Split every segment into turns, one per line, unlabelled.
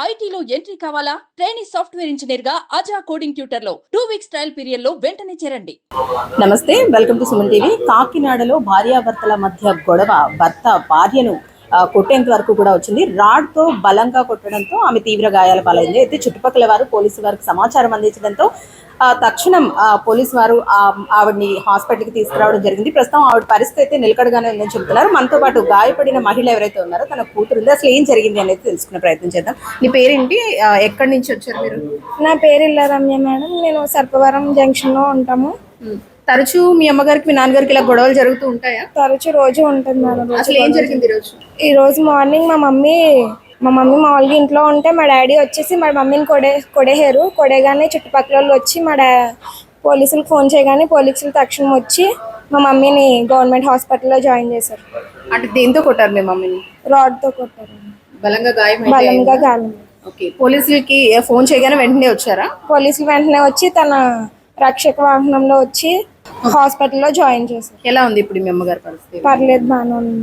ఐటీలో ఎంట్రీ కావాలా? Trainee software engineer గా అజా కోడింగ్ ట్యూటర్ లో 2 వీక్స్ ట్రయల్ పీరియడ్ లో వెంటనే చేరండి.
నమస్తే, వెల్కమ్ టు సుమన్ టీవీ. కాకినాడలో భార్యాభర్తల మధ్య గొడవ, భర్త భార్యను కొట్టేంత వరకు కూడా వచ్చింది. రాడ్తో బలంగా కొట్టడంతో ఆమె తీవ్ర గాయాల పాలైంది. అయితే చుట్టుపక్కల వారు పోలీసు వారికి సమాచారం అందించడంతో తక్షణం పోలీసు వారు ఆవిడని హాస్పిటల్కి తీసుకురావడం జరిగింది. ప్రస్తుతం ఆవిడ పరిస్థితి అయితే నిలకడగానే ఉందని చెబుతున్నారు. మనతో పాటు గాయపడిన మహిళ ఎవరైతే ఉన్నారో తన కూతురు ఉంది. అసలు ఏం జరిగింది అనేది తెలుసుకునే ప్రయత్నం చేద్దాం. నీ పేరేంటి, ఎక్కడి నుంచి వచ్చారు మీరు?
నా పేరు ఇల్లా రమ్య మేడం. నేను సర్పవరం జంక్షన్ లో ఉంటాము.
తరచూ మీ అమ్మగారికి మీ నాన్నగారికి ఇలా గొడవలు జరుగుతూ ఉంటాయా?
తరచూ రోజు ఉంటుంది మేడం.
అసలు ఏం జరిగింది
ఈ రోజు మార్నింగ్ మా మమ్మీ మామూలుగా ఇంట్లో ఉంటే మా డాడీ వచ్చేసి మా మమ్మీని కొడేహారు. కొడేగానే చుట్టుపక్కల వాళ్ళు వచ్చి పోలీసులకు ఫోన్ చేయగానే పోలీసులు తక్షణం వచ్చి మా మమ్మీని గవర్నమెంట్ హాస్పిటల్లో జాయిన్ చేశారు.
అంటే దేంతో కొట్టారు మీ మమ్మీని?
రాడ్తో కొట్టారు.
బలంగా
గాయం.
ఓకే, పోలీసులకి ఫోన్ చేయగానే వెంటనే వచ్చారా?
పోలీసులు వెంటనే వచ్చి తన రక్షక వాహనంలో వచ్చి హాస్పిటల్లో జాయిన్ చేశారు.
ఎలా ఉంది ఇప్పుడు మీ అమ్మగారి పరిస్థితి?
పర్లేదు, బాగానే ఉంది.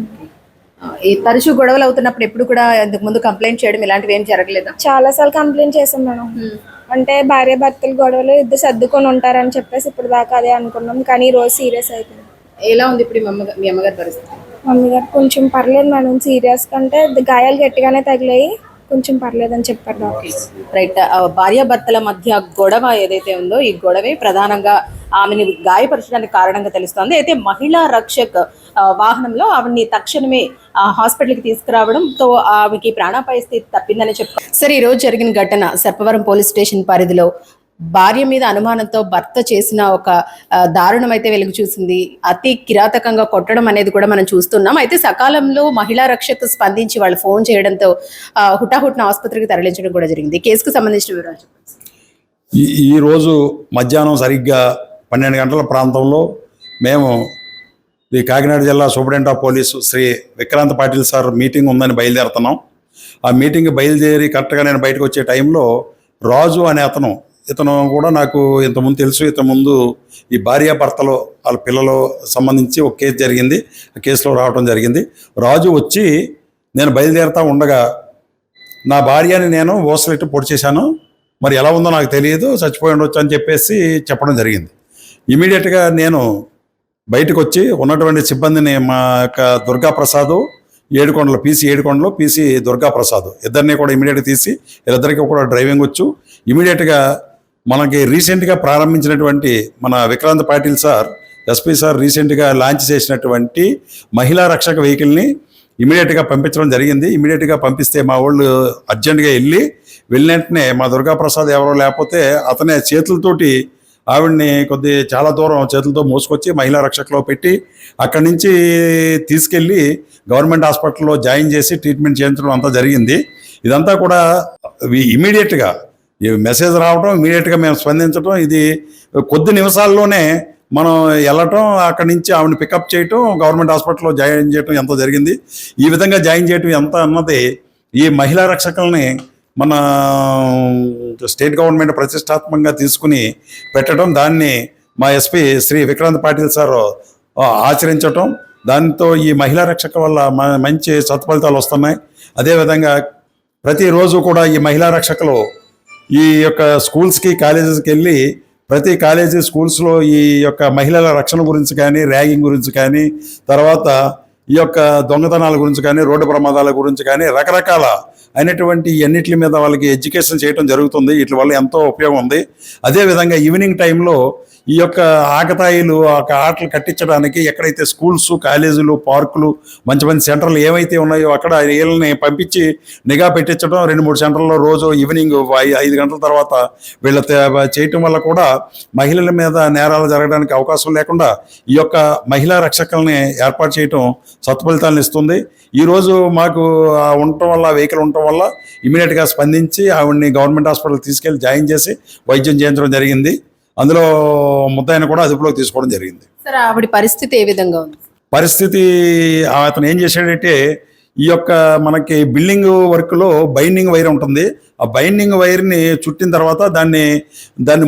తరచూ గొడవలు అవుతున్నప్పుడు ఎప్పుడు కూడా ఇంతకు ముందు కంప్లైంట్ చేయడం ఇలాంటివి ఏం జరగలేదా?
చాలా సార్లు కంప్లైంట్ చేసాం మేడం. అంటే భార్య భర్తలు గొడవలు ఇద్దరు సర్దుకొని ఉంటారని చెప్పేసి ఇప్పుడు దాకా అదే అనుకున్నాం. కానీ ఈ రోజు సీరియస్ అయిపోయింది.
ఎలా ఉంది ఇప్పుడు మీ అమ్మగారి పరిస్థితి?
మమ్మీ గారు కొంచెం పర్లేదు మేడం. సీరియస్ కంటే గాయాలు గట్టిగానే తగిలాయి, కొంచెం పర్లేదని చెప్పారు డాక్టర్.
రైట్. భార్యాభర్తల మధ్య గొడవ ఏదైతే ఉందో ఈ గొడవే ప్రధానంగా ఆమెని గాయపరచడానికి కారణంగా తెలుస్తోంది. అయితే మహిళా రక్షక్ వాహనంలో ఆవిడ్ని తక్షణమే హాస్పిటల్కి తీసుకురావడంతో ఆమెకి ప్రాణాపాయ స్థితి తప్పిందని చెప్పుకోవాలి. సరే, ఈ రోజు జరిగిన ఘటన సర్పవరం పోలీస్ స్టేషన్ పరిధిలో భార్య మీద అనుమానంతో భర్త చేసిన ఒక దారుణం అయితే వెలుగు చూసింది. అతి కిరాతకంగా కొట్టడం అనేది కూడా మనం చూస్తున్నాం. అయితే సకాలంలో మహిళా రక్షక స్పందించి వాళ్ళు ఫోన్ చేయడంతో హుటాహుట్న ఆసుపత్రికి తరలించడం కూడా జరిగింది. కేసుకు సంబంధించిన వివరాలు చెప్పండి.
ఈ రోజు మధ్యాహ్నం సరిగ్గా 12 గంటల ప్రాంతంలో మేము ఈ కాకినాడ జిల్లా superintendent of police Shri Vikrant Patil sir meeting ఉందని బయలుదేరుతున్నాం. ఆ మీటింగ్ బయలుదేరి కరెక్ట్గా నేను బయటకు వచ్చే టైంలో రాజు అనే ఇతను కూడా నాకు ఇంతకుముందు తెలుసు. ఇంతకుముందు ఈ భార్యాభర్తలు వాళ్ళ పిల్లలు సంబంధించి ఒక కేసు జరిగింది, ఆ కేసులో రావడం జరిగింది. రాజు వచ్చి నేను బయలుదేరుతూ ఉండగా నా భార్యని నేను ఓసలెట్టు పొడి చేశాను, మరి ఎలా ఉందో నాకు తెలియదు, చచ్చిపోయి ఉండొచ్చు అని చెప్పేసి చెప్పడం జరిగింది. ఇమీడియట్గా నేను బయటకు వచ్చి ఉన్నటువంటి సిబ్బందిని మా యొక్క దుర్గాప్రసాద్ ఏడుకొండలో పీసీ దుర్గాప్రసాద్ ఇద్దరిని కూడా ఇమీడియట్గా తీసి వీళ్ళిద్దరికీ కూడా డ్రైవింగ్ వచ్చు. ఇమీడియట్గా మనకి రీసెంట్గా ప్రారంభించినటువంటి మన Vikrant Patil sir SP sir రీసెంట్గా లాంచ్ చేసినటువంటి మహిళా రక్షక వెహికల్ని ఇమీడియట్గా పంపించడం జరిగింది. ఇమీడియట్గా పంపిస్తే మా వాళ్ళు అర్జెంటుగా వెళ్ళినట్టునే మా దుర్గాప్రసాద్ ఎవరో లేకపోతే అతనే చేతులతోటి ఆవిడ్ని చాలా దూరం చేతులతో మోసుకొచ్చి మహిళా రక్షకలో పెట్టి అక్కడి నుంచి తీసుకెళ్ళి గవర్నమెంట్ హాస్పిటల్లో జాయిన్ చేసి ట్రీట్మెంట్ చేయించడం అంతా జరిగింది. ఇదంతా కూడా ఇమీడియట్గా ఈ మెసేజ్ రావడం, ఇమీడియట్గా మేము స్పందించడం, ఇది కొద్ది నిమిషాల్లోనే మనం వెళ్ళటం, అక్కడి నుంచి ఆవిడని పికప్ చేయటం, గవర్నమెంట్ హాస్పిటల్లో జాయిన్ చేయటం ఎంతో జరిగింది. ఈ విధంగా జాయిన్ చేయటం ఎంత అన్నది ఈ మహిళా రక్షకుల్ని మన స్టేట్ గవర్నమెంట్ ప్రతిష్టాత్మకంగా తీసుకుని పెట్టడం, దాన్ని మా ఎస్పీ శ్రీ విక్రాంత్ పాటిల్ సార్ ఆచరించటం, దాంతో ఈ మహిళా రక్షక వల్ల మంచి సత్ఫలితాలు వస్తున్నాయి. అదేవిధంగా ప్రతిరోజు కూడా ఈ మహిళా రక్షకులు ఈ యొక్క స్కూల్స్కి కాలేజెస్కి వెళ్ళి ప్రతి కాలేజీ స్కూల్స్లో ఈ యొక్క మహిళల రక్షణ గురించి కానీ, ర్యాగింగ్ గురించి కానీ, తర్వాత ఈ యొక్క దొంగతనాల గురించి కానీ, రోడ్డు ప్రమాదాల గురించి కానీ రకరకాల అయినటువంటి అన్నిటి మీద వాళ్ళకి ఎడ్యుకేషన్ చేయడం జరుగుతుంది. వీటి వల్ల ఎంతో ఉపయోగం ఉంది. అదేవిధంగా ఈవినింగ్ టైంలో ఈ యొక్క ఆకతాయిలు ఆటలు కట్టించడానికి ఎక్కడైతే స్కూల్స్, కాలేజీలు, పార్కులు, మంచి మంచి సెంటర్లు ఏవైతే ఉన్నాయో అక్కడ వీళ్ళని పంపించి నిఘా పెట్టించడం, 2-3 సెంటర్లో రోజు ఈవినింగ్ 5 గంటల తర్వాత వీళ్ళ చేయటం వల్ల కూడా మహిళల మీద నేరాలు జరగడానికి అవకాశం లేకుండా ఈ యొక్క మహిళా రక్షకుల్ని ఏర్పాటు చేయటం సత్ఫలితాలను ఇస్తుంది. ఈరోజు మాకు ఉండటం వల్ల, వెహికల్ ఉండటం వల్ల ఇమీడియట్గా స్పందించి ఆవిడ్ని గవర్నమెంట్ హాస్పిటల్ తీసుకెళ్ళి జాయిన్ చేసి వైద్యం చేయించడం జరిగింది. అందులో ముద్దాయిని కూడా అదుపులోకి తీసుకోవడం జరిగింది.
సార్, ఆవిడ పరిస్థితి ఏ విధంగా ఉంది?
పరిస్థితి అతను ఏం చేశాడంటే ఈ యొక్క మనకి బిల్డింగ్ వర్క్లో బైండింగ్ వైర్ ఉంటుంది. ఆ బైండింగ్ వైర్ని చుట్టిన తర్వాత దాన్ని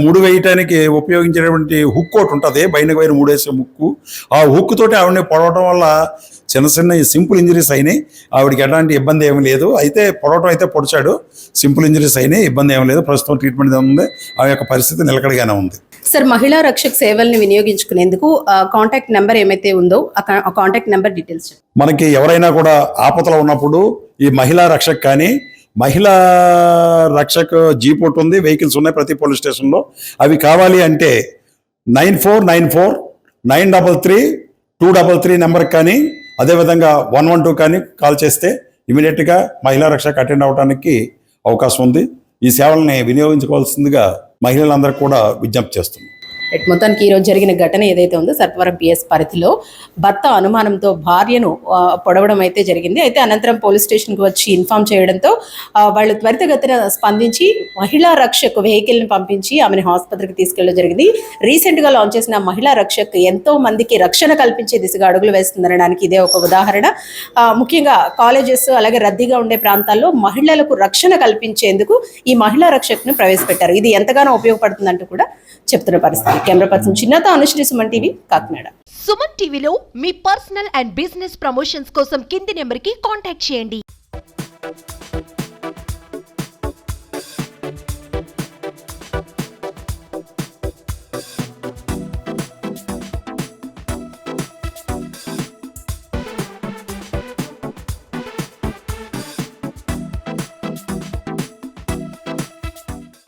ముడి వేయటానికి ఉపయోగించేటువంటి హుక్ ఒకటి ఉంటుంది, బైండింగ్ వైర్ ముడేసే హుక్కు. ఆ హుక్ తోటి ఆవిడని పొడవటం వల్ల చిన్న సింపుల్ ఇంజరీస్ అయినాయి. ఆవిడకి ఎలాంటి ఇబ్బంది ఏమీ లేదు. అయితే పొడవటం అయితే పొడిచాడు, సింపుల్ ఇంజరీస్ అయినాయి, ఇబ్బంది ఏమీ లేదు. ప్రస్తుతం ట్రీట్మెంట్ ఉంది. ఆ యొక్క పరిస్థితి నిలకడగానే ఉంది.
సార్, మహిళా రక్షక్ సేవల్ని వినియోగించుకునేందుకు కాంటాక్ట్ నెంబర్ ఏమైతే ఉందో ఆ కాంటాక్ట్ నెంబర్ డీటెయిల్స్.
మనకి ఎవరైనా కూడా ఆపదలో ఉన్నప్పుడు ఈ మహిళా రక్షక్ కానీ, మహిళా రక్షక్ జీప్ ఒకటి ఉంది, వెహికల్స్ ఉన్నాయి ప్రతి పోలీస్ స్టేషన్లో. అవి కావాలి అంటే 9494-933-233 నెంబర్కి కానీ, అదేవిధంగా 112 కానీ కాల్ చేస్తే ఇమీడియట్గా మహిళా రక్షక్ అటెండ్ అవడానికి అవకాశం ఉంది. ఈ సేవల్ని వినియోగించుకోవాల్సిందిగా మహిళలందరికీ కూడా విజ్ఞప్తి చేస్తున్నాం.
మొత్తానికి ఈరోజు జరిగిన ఘటన ఏదైతే ఉందో సర్పవరం పిఎస్ పరిధిలో భర్త అనుమానంతో భార్యను పొడవడం అయితే జరిగింది. అయితే అనంతరం పోలీస్ స్టేషన్కి వచ్చి ఇన్ఫామ్ చేయడంతో వాళ్ళు త్వరితగతిన స్పందించి మహిళా రక్షక్ వెహికల్ని పంపించి ఆమెను ఆసుపత్రికి తీసుకెళ్ళడం జరిగింది. రీసెంట్గా లాంచ్ చేసిన మహిళా రక్షక్ ఎంతో మందికి రక్షణ కల్పించే దిశగా అడుగులు వేస్తుందనడానికి ఇదే ఒక ఉదాహరణ. ముఖ్యంగా కాలేజెస్ అలాగే రద్దీగా ఉండే ప్రాంతాల్లో మహిళలకు రక్షణ కల్పించేందుకు ఈ మహిళా రక్షక్ను ప్రవేశపెట్టారు. ఇది ఎంతగానో ఉపయోగపడుతుందంటూ కూడా చెప్తున్న పరిస్థితి. కెమెరా పర్సన్ చిన్నతో అనుశ్రీ, సుమన్ టీవీ, కాకినాడ.
సుమన్ టీవీలో మీ పర్సనల్ అండ్ బిజినెస్ ప్రమోషన్స్ కోసం కింది నెంబర్కి కాంటాక్ట్ చేయండి.